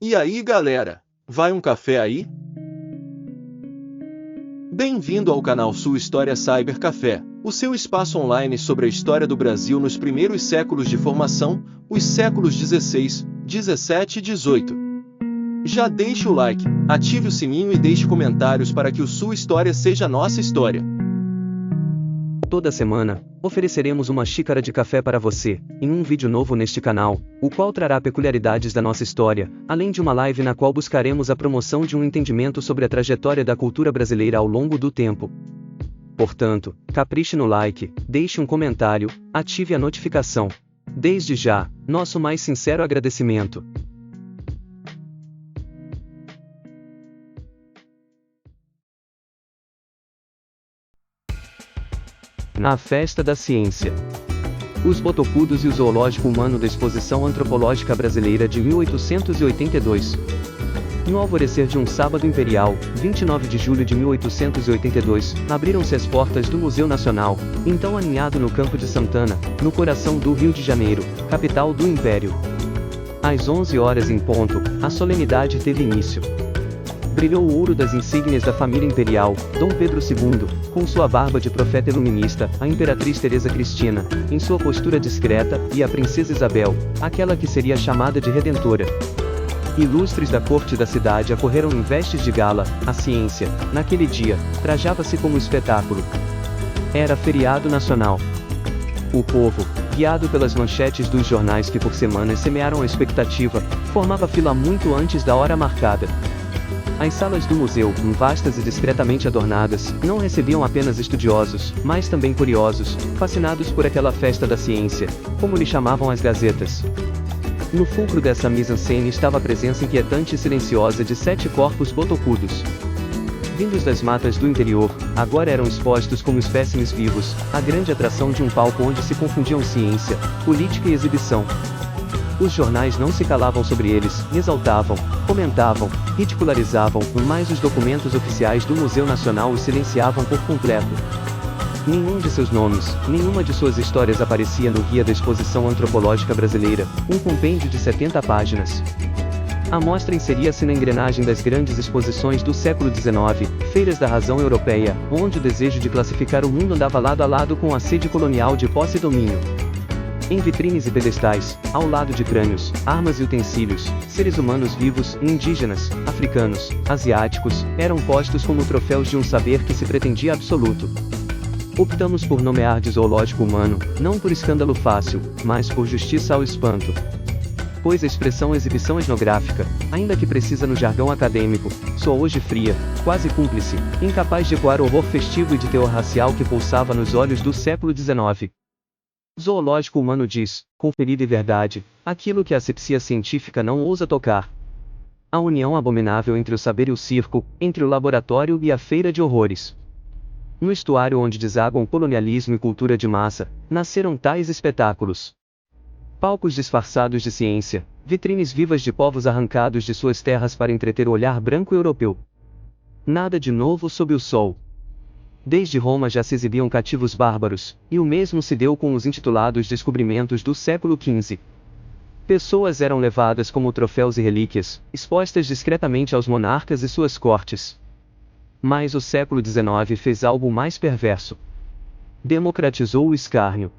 E aí, galera? Vai um café aí? Bem-vindo ao canal Sua História Cyber Café, o seu espaço online sobre a história do Brasil nos primeiros séculos de formação, os séculos 16, 17 e 18. Já deixe o like, ative o sininho e deixe comentários para que Sua História seja nossa história. Toda semana, ofereceremos uma xícara de café para você, em um vídeo novo neste canal, o qual trará peculiaridades da nossa história, além de uma live na qual buscaremos a promoção de um entendimento sobre a trajetória da cultura brasileira ao longo do tempo. Portanto, capriche no like, deixe um comentário, ative a notificação. Desde já, nosso mais sincero agradecimento. Na Festa da Ciência. Os Botocudos e o Zoológico Humano da Exposição Antropológica Brasileira de 1882. No alvorecer de um sábado imperial, 29 de julho de 1882, abriram-se as portas do Museu Nacional, então aninhado no Campo de Santana, no coração do Rio de Janeiro, capital do Império. Às 11 horas em ponto, a solenidade teve início. Brilhou o ouro das insígnias da família imperial, Dom Pedro II, com sua barba de profeta iluminista, a imperatriz Teresa Cristina, em sua postura discreta, e a princesa Isabel, aquela que seria chamada de Redentora. Ilustres da corte da cidade acorreram em vestes de gala. A ciência, naquele dia, trajava-se como espetáculo. Era feriado nacional. O povo, guiado pelas manchetes dos jornais que por semanas semearam a expectativa, formava fila muito antes da hora marcada. As salas do museu, vastas e discretamente adornadas, não recebiam apenas estudiosos, mas também curiosos, fascinados por aquela festa da ciência, como lhe chamavam as gazetas. No fulcro dessa mise-en-scène estava a presença inquietante e silenciosa de 7 corpos botocudos. Vindos das matas do interior, agora eram expostos como espécimes vivos, a grande atração de um palco onde se confundiam ciência, política e exibição. Os jornais não se calavam sobre eles, exaltavam, comentavam, ridicularizavam, mas os documentos oficiais do Museu Nacional os silenciavam por completo. Nenhum de seus nomes, nenhuma de suas histórias aparecia no Guia da Exposição Antropológica Brasileira, um compêndio de 70 páginas. A mostra inseria-se na engrenagem das grandes exposições do século XIX, feiras da razão europeia, onde o desejo de classificar o mundo andava lado a lado com a sede colonial de posse e domínio. Em vitrines e pedestais, ao lado de crânios, armas e utensílios, seres humanos vivos, indígenas, africanos, asiáticos, eram postos como troféus de um saber que se pretendia absoluto. Optamos por nomear de zoológico humano, não por escândalo fácil, mas por justiça ao espanto. Pois a expressão exibição etnográfica, ainda que precisa no jargão acadêmico, soa hoje fria, quase cúmplice, incapaz de ecoar o horror festivo e de teor racial que pulsava nos olhos do século XIX. Zoológico humano diz, com ferida e verdade, aquilo que a asepsia científica não ousa tocar. A união abominável entre o saber e o circo, entre o laboratório e a feira de horrores. No estuário onde desaguam colonialismo e cultura de massa, nasceram tais espetáculos. Palcos disfarçados de ciência, vitrines vivas de povos arrancados de suas terras para entreter o olhar branco europeu. Nada de novo sob o sol. Desde Roma já se exibiam cativos bárbaros, e o mesmo se deu com os intitulados descobrimentos do século XV. Pessoas eram levadas como troféus e relíquias, expostas discretamente aos monarcas e suas cortes. Mas o século XIX fez algo mais perverso. Democratizou o escárnio.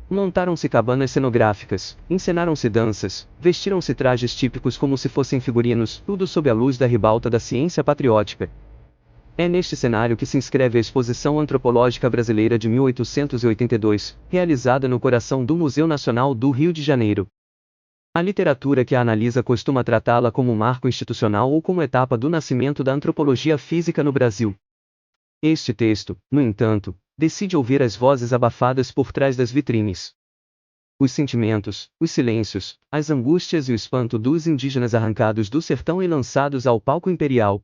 Montaram-se cabanas cenográficas, encenaram-se danças, vestiram-se trajes típicos como se fossem figurinos, tudo sob a luz da ribalta da ciência patriótica. É neste cenário que se inscreve a Exposição Antropológica Brasileira de 1882, realizada no coração do Museu Nacional do Rio de Janeiro. A literatura que a analisa costuma tratá-la como um marco institucional ou como etapa do nascimento da antropologia física no Brasil. Este texto, no entanto, decide ouvir as vozes abafadas por trás das vitrines. Os sentimentos, os silêncios, as angústias e o espanto dos indígenas arrancados do sertão e lançados ao palco imperial.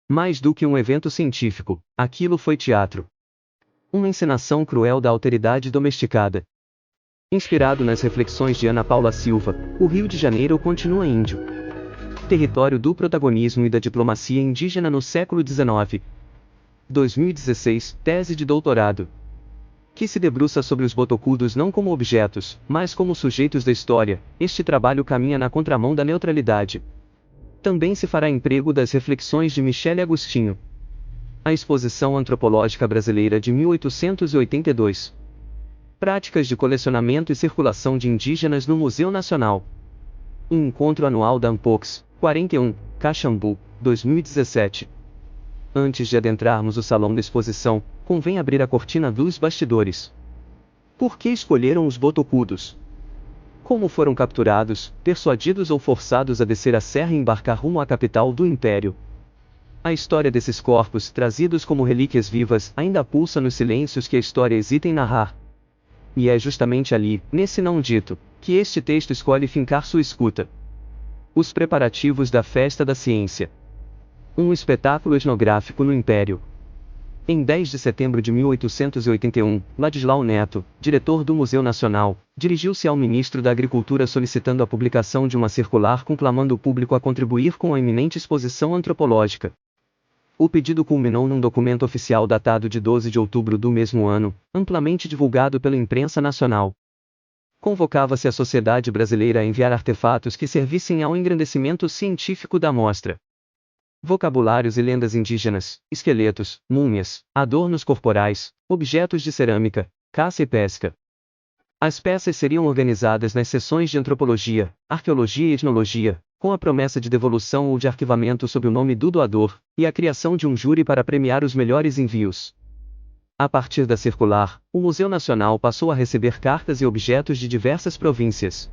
Mais do que um evento científico, aquilo foi teatro. Uma encenação cruel da alteridade domesticada. Inspirado nas reflexões de Ana Paula Silva, o Rio de Janeiro continua índio. Território do protagonismo e da diplomacia indígena no século XIX. 2016, tese de doutorado. Que se debruça sobre os botocudos não como objetos, mas como sujeitos da história, este trabalho caminha na contramão da neutralidade. Também se fará emprego das reflexões de Michele Agostinho. A Exposição Antropológica Brasileira de 1882. Práticas de colecionamento e circulação de indígenas no Museu Nacional. Encontro anual da Ampox, 41, Caxambu, 2017. Antes de adentrarmos o salão da exposição, convém abrir a cortina dos bastidores. Por que escolheram os botocudos? Como foram capturados, persuadidos ou forçados a descer a serra e embarcar rumo à capital do Império? A história desses corpos, trazidos como relíquias vivas, ainda pulsa nos silêncios que a história hesita em narrar. E é justamente ali, nesse não dito, que este texto escolhe fincar sua escuta. Os preparativos da Festa da Ciência. Um espetáculo etnográfico no Império. Em 10 de setembro de 1881, Ladislau Neto, diretor do Museu Nacional, dirigiu-se ao ministro da Agricultura solicitando a publicação de uma circular conclamando o público a contribuir com a iminente exposição antropológica. O pedido culminou num documento oficial datado de 12 de outubro do mesmo ano, amplamente divulgado pela imprensa nacional. Convocava-se a sociedade brasileira a enviar artefatos que servissem ao engrandecimento científico da mostra. Vocabulários e lendas indígenas, esqueletos, múmias, adornos corporais, objetos de cerâmica, caça e pesca. As peças seriam organizadas nas seções de antropologia, arqueologia e etnologia, com a promessa de devolução ou de arquivamento sob o nome do doador, e a criação de um júri para premiar os melhores envios. A partir da circular, o Museu Nacional passou a receber cartas e objetos de diversas províncias.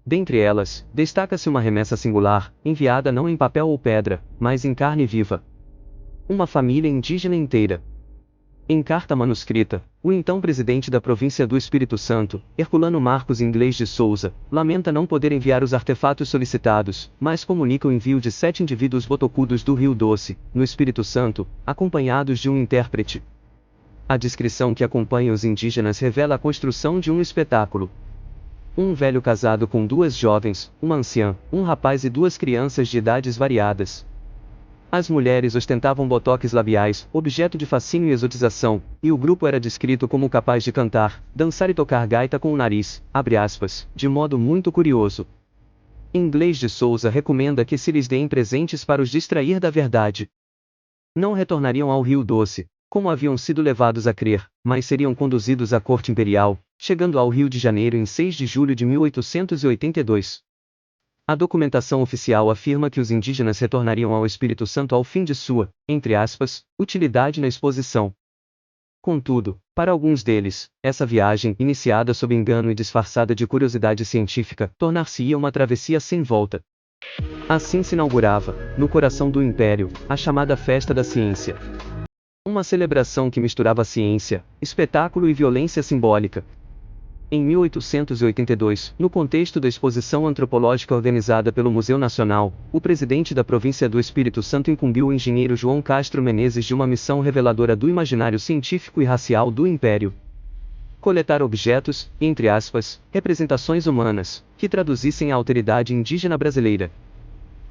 Dentre elas, destaca-se uma remessa singular, enviada não em papel ou pedra, mas em carne viva. Uma família indígena inteira. Em carta manuscrita, o então presidente da província do Espírito Santo, Herculano Marcos Inglês de Souza, lamenta não poder enviar os artefatos solicitados, mas comunica o envio de 7 indivíduos botocudos do Rio Doce, no Espírito Santo, acompanhados de um intérprete. A descrição que acompanha os indígenas revela a construção de um espetáculo. Um velho casado com 2 jovens, uma anciã, um rapaz e 2 crianças de idades variadas. As mulheres ostentavam botox labiais, objeto de fascínio e exotização, e o grupo era descrito como capaz de cantar, dançar e tocar gaita com o nariz, abre aspas, de modo muito curioso. Inglês de Souza recomenda que se lhes deem presentes para os distrair da verdade. Não retornariam ao Rio Doce, como haviam sido levados a crer, mas seriam conduzidos à corte imperial, chegando ao Rio de Janeiro em 6 de julho de 1882. A documentação oficial afirma que os indígenas retornariam ao Espírito Santo ao fim de sua, entre aspas, utilidade na exposição. Contudo, para alguns deles, essa viagem, iniciada sob engano e disfarçada de curiosidade científica, tornar-se-ia uma travessia sem volta. Assim se inaugurava, no coração do Império, a chamada Festa da Ciência. Uma celebração que misturava ciência, espetáculo e violência simbólica. Em 1882, no contexto da exposição antropológica organizada pelo Museu Nacional, o presidente da província do Espírito Santo incumbiu o engenheiro João Castro Menezes de uma missão reveladora do imaginário científico e racial do Império. Coletar objetos, entre aspas, representações humanas, que traduzissem a alteridade indígena brasileira.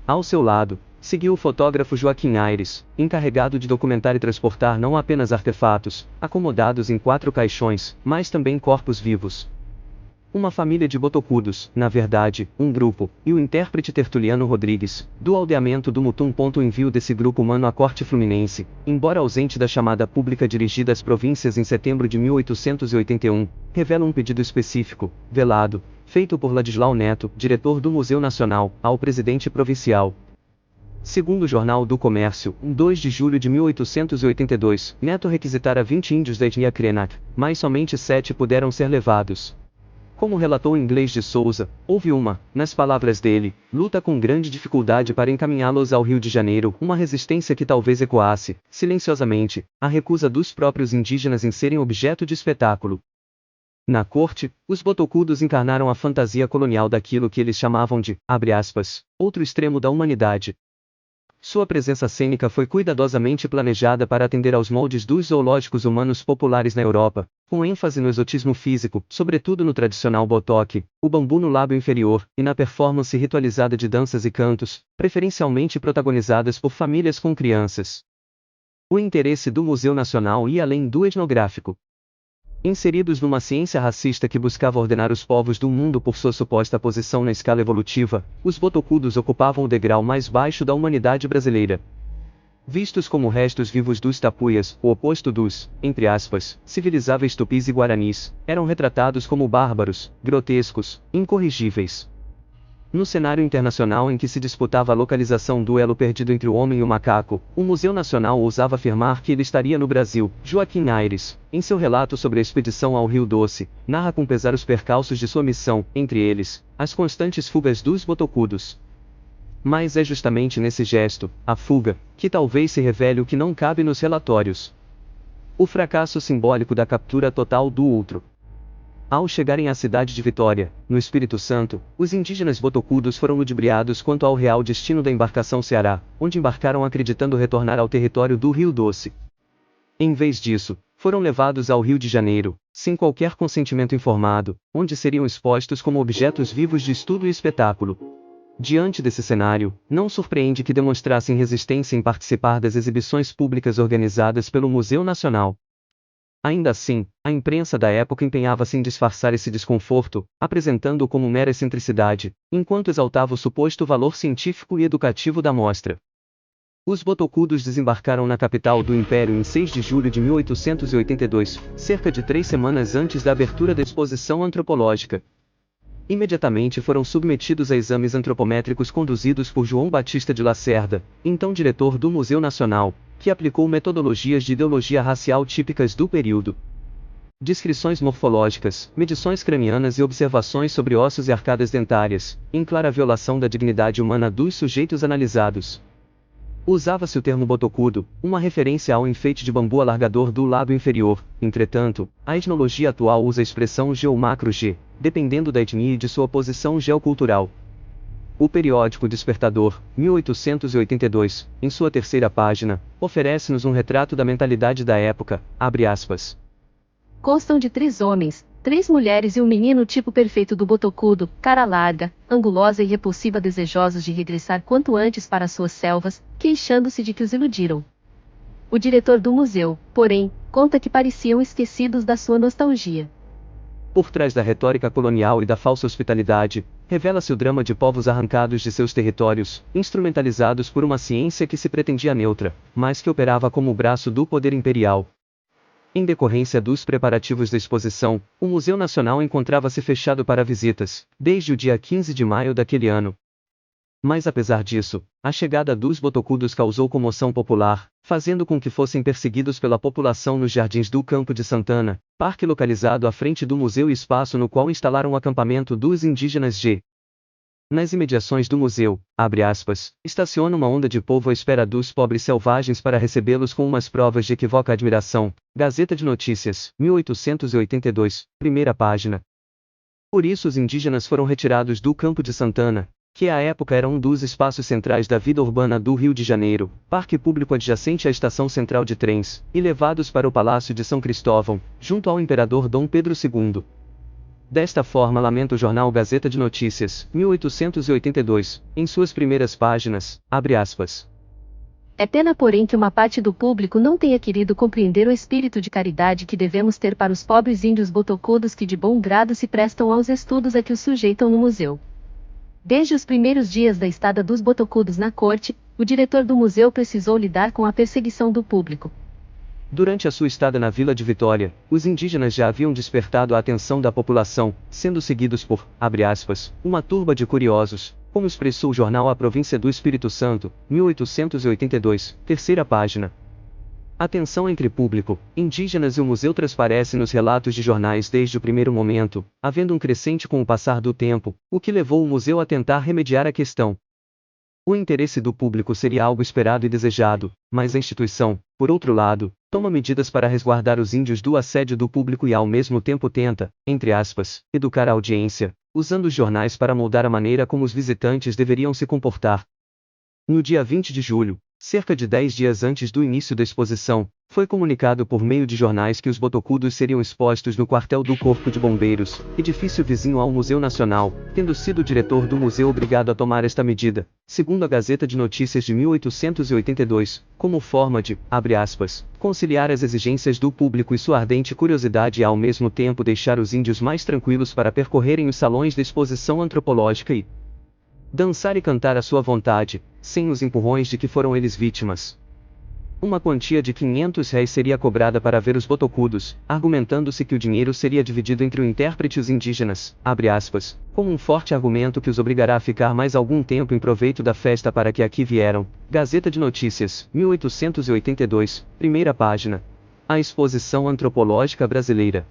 Ao seu lado, seguiu o fotógrafo Joaquim Aires, encarregado de documentar e transportar não apenas artefatos, acomodados em 4 caixões, mas também corpos vivos. Uma família de botocudos, na verdade, um grupo, e o intérprete Tertuliano Rodrigues, do aldeamento do Mutum. O envio desse grupo humano à corte fluminense, embora ausente da chamada pública dirigida às províncias em setembro de 1881, revela um pedido específico, velado, feito por Ladislau Neto, diretor do Museu Nacional, ao presidente provincial. Segundo o Jornal do Comércio, em 2 de julho de 1882, Neto requisitara 20 índios da etnia Krenak, mas somente 7 puderam ser levados. Como relatou Inglês de Souza, houve nas palavras dele, luta com grande dificuldade para encaminhá-los ao Rio de Janeiro, uma resistência que talvez ecoasse, silenciosamente, a recusa dos próprios indígenas em serem objeto de espetáculo. Na corte, os botocudos encarnaram a fantasia colonial daquilo que eles chamavam de, abre aspas, outro extremo da humanidade. Sua presença cênica foi cuidadosamente planejada para atender aos moldes dos zoológicos humanos populares na Europa, com ênfase no exotismo físico, sobretudo no tradicional botoque, o bambu no lábio inferior, e na performance ritualizada de danças e cantos, preferencialmente protagonizadas por famílias com crianças. O interesse do Museu Nacional ia além do etnográfico. Inseridos numa ciência racista que buscava ordenar os povos do mundo por sua suposta posição na escala evolutiva, os botocudos ocupavam o degrau mais baixo da humanidade brasileira. Vistos como restos vivos dos tapuias, o oposto dos, entre aspas, civilizáveis tupis e guaranis, eram retratados como bárbaros, grotescos, incorrigíveis. No cenário internacional em que se disputava a localização do elo perdido entre o homem e o macaco, o Museu Nacional ousava afirmar que ele estaria no Brasil. Joaquim Ayres, em seu relato sobre a expedição ao Rio Doce, narra com pesar os percalços de sua missão, entre eles, as constantes fugas dos botocudos. Mas é justamente nesse gesto, a fuga, que talvez se revele o que não cabe nos relatórios. O fracasso simbólico da captura total do outro. Ao chegarem à cidade de Vitória, no Espírito Santo, os indígenas botocudos foram ludibriados quanto ao real destino da embarcação Ceará, onde embarcaram acreditando retornar ao território do Rio Doce. Em vez disso, foram levados ao Rio de Janeiro, sem qualquer consentimento informado, onde seriam expostos como objetos vivos de estudo e espetáculo. Diante desse cenário, não surpreende que demonstrassem resistência em participar das exibições públicas organizadas pelo Museu Nacional. Ainda assim, a imprensa da época empenhava-se em disfarçar esse desconforto, apresentando-o como mera excentricidade, enquanto exaltava o suposto valor científico e educativo da mostra. Os botocudos desembarcaram na capital do Império em 6 de julho de 1882, cerca de 3 semanas antes da abertura da exposição antropológica. Imediatamente foram submetidos a exames antropométricos conduzidos por João Batista de Lacerda, então diretor do Museu Nacional, que aplicou metodologias de ideologia racial típicas do período. Descrições morfológicas, medições cranianas e observações sobre ossos e arcadas dentárias, em clara violação da dignidade humana dos sujeitos analisados. Usava-se o termo botocudo, uma referência ao enfeite de bambu alargador do lábio inferior. Entretanto, a etnologia atual usa a expressão geomacro-G, dependendo da etnia e de sua posição geocultural. O periódico Despertador, 1882, em sua terceira página, oferece-nos um retrato da mentalidade da época, abre aspas. Constam de 3 homens, 3 mulheres e um menino tipo perfeito do botocudo, cara larga, angulosa e repulsiva, desejosos de regressar quanto antes para suas selvas, queixando-se de que os iludiram. O diretor do museu, porém, conta que pareciam esquecidos da sua nostalgia. Por trás da retórica colonial e da falsa hospitalidade, revela-se o drama de povos arrancados de seus territórios, instrumentalizados por uma ciência que se pretendia neutra, mas que operava como o braço do poder imperial. Em decorrência dos preparativos da exposição, o Museu Nacional encontrava-se fechado para visitas, desde o dia 15 de maio daquele ano. Mas apesar disso, a chegada dos botocudos causou comoção popular, fazendo com que fossem perseguidos pela população nos jardins do Campo de Santana, parque localizado à frente do museu e espaço no qual instalaram o acampamento dos indígenas G. Nas imediações do museu, abre aspas, estaciona uma onda de povo à espera dos pobres selvagens para recebê-los com umas provas de equívoca admiração. Gazeta de Notícias, 1882, primeira página. Por isso os indígenas foram retirados do Campo de Santana, que à época era um dos espaços centrais da vida urbana do Rio de Janeiro, parque público adjacente à estação central de trens, e levados para o Palácio de São Cristóvão, junto ao imperador Dom Pedro II. Desta forma lamenta o jornal Gazeta de Notícias, 1882, em suas primeiras páginas, abre aspas. É pena, porém, que uma parte do público não tenha querido compreender o espírito de caridade que devemos ter para os pobres índios botocudos que de bom grado se prestam aos estudos a que os sujeitam no museu. Desde os primeiros dias da estada dos botocudos na corte, o diretor do museu precisou lidar com a perseguição do público. Durante a sua estada na Vila de Vitória, os indígenas já haviam despertado a atenção da população, sendo seguidos por, abre aspas, uma turba de curiosos, como expressou o jornal A Província do Espírito Santo, 1882, terceira página. A tensão entre público, indígenas e o museu transparece nos relatos de jornais desde o primeiro momento, havendo um crescente com o passar do tempo, o que levou o museu a tentar remediar a questão. O interesse do público seria algo esperado e desejado, mas a instituição, por outro lado, toma medidas para resguardar os índios do assédio do público e ao mesmo tempo tenta, entre aspas, educar a audiência, usando os jornais para moldar a maneira como os visitantes deveriam se comportar. No dia 20 de julho, Cerca de 10 dias antes do início da exposição, foi comunicado por meio de jornais que os botocudos seriam expostos no quartel do Corpo de Bombeiros, edifício vizinho ao Museu Nacional, tendo sido o diretor do museu obrigado a tomar esta medida, segundo a Gazeta de Notícias de 1882, como forma de, abre aspas, conciliar as exigências do público e sua ardente curiosidade e ao mesmo tempo deixar os índios mais tranquilos para percorrerem os salões da exposição antropológica e dançar e cantar à sua vontade, sem os empurrões de que foram eles vítimas. Uma quantia de R$ 500 seria cobrada para ver os botocudos, argumentando-se que o dinheiro seria dividido entre o intérprete e os indígenas, abre aspas, como um forte argumento que os obrigará a ficar mais algum tempo em proveito da festa para que aqui vieram. Gazeta de Notícias, 1882, primeira página. A Exposição Antropológica Brasileira.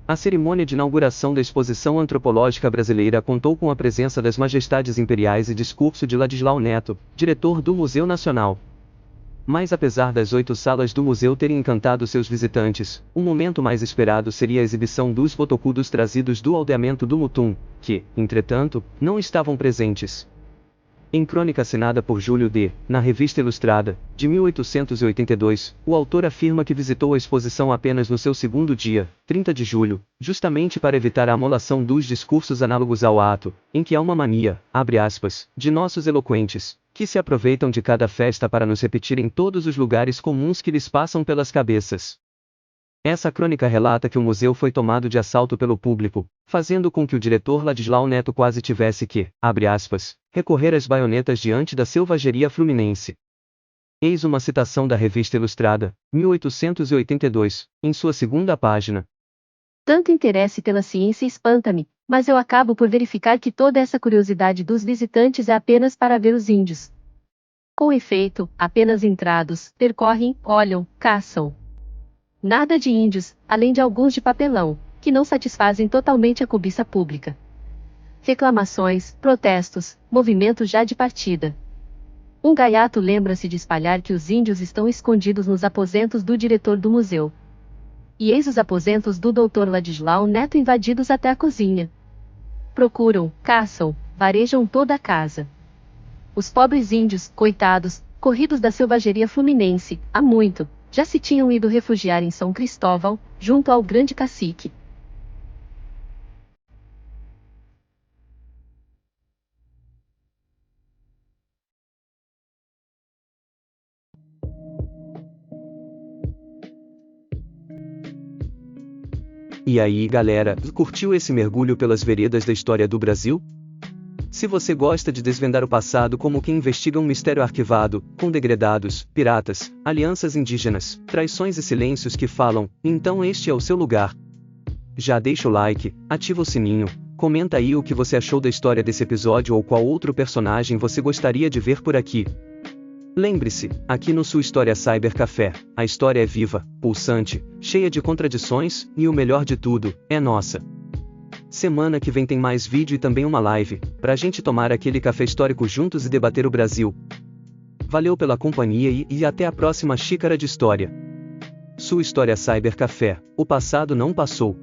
A cerimônia de inauguração da Exposição Antropológica Brasileira contou com a presença das Majestades Imperiais e discurso de Ladislau Neto, diretor do Museu Nacional. Mas apesar das 8 salas do museu terem encantado seus visitantes, o momento mais esperado seria a exibição dos botocudos trazidos do aldeamento do Mutum, que, entretanto, não estavam presentes. Em crônica assinada por Júlio D., na Revista Ilustrada, de 1882, o autor afirma que visitou a exposição apenas no seu segundo dia, 30 de julho, justamente para evitar a amolação dos discursos análogos ao ato, em que há uma mania, abre aspas, de nossos eloquentes, que se aproveitam de cada festa para nos repetir em todos os lugares comuns que lhes passam pelas cabeças. Essa crônica relata que o museu foi tomado de assalto pelo público, fazendo com que o diretor Ladislau Neto quase tivesse que, abre aspas, recorrer às baionetas diante da selvageria fluminense. Eis uma citação da Revista Ilustrada, 1882, em sua segunda página. Tanto interesse pela ciência espanta-me, mas eu acabo por verificar que toda essa curiosidade dos visitantes é apenas para ver os índios. Com efeito, apenas entrados, percorrem, olham, caçam. Nada de índios, além de alguns de papelão, que não satisfazem totalmente a cobiça pública. Reclamações, protestos, movimentos já de partida. Um gaiato lembra-se de espalhar que os índios estão escondidos nos aposentos do diretor do museu. E eis os aposentos do Dr. Ladislau Neto invadidos até a cozinha. Procuram, caçam, varejam toda a casa. Os pobres índios, coitados, corridos da selvageria fluminense, há muito, já se tinham ido refugiar em São Cristóvão, junto ao grande cacique. E aí, galera, curtiu esse mergulho pelas veredas da história do Brasil? Se você gosta de desvendar o passado como quem investiga um mistério arquivado, com degredados, piratas, alianças indígenas, traições e silêncios que falam, então este é o seu lugar. Já deixa o like, ativa o sininho, comenta aí o que você achou da história desse episódio ou qual outro personagem você gostaria de ver por aqui. Lembre-se, aqui no Sua História Cyber Café, a história é viva, pulsante, cheia de contradições, e o melhor de tudo, é nossa. Semana que vem tem mais vídeo e também uma live, pra gente tomar aquele café histórico juntos e debater o Brasil. Valeu pela companhia e até a próxima xícara de história. Sua História Cyber Café, o passado não passou.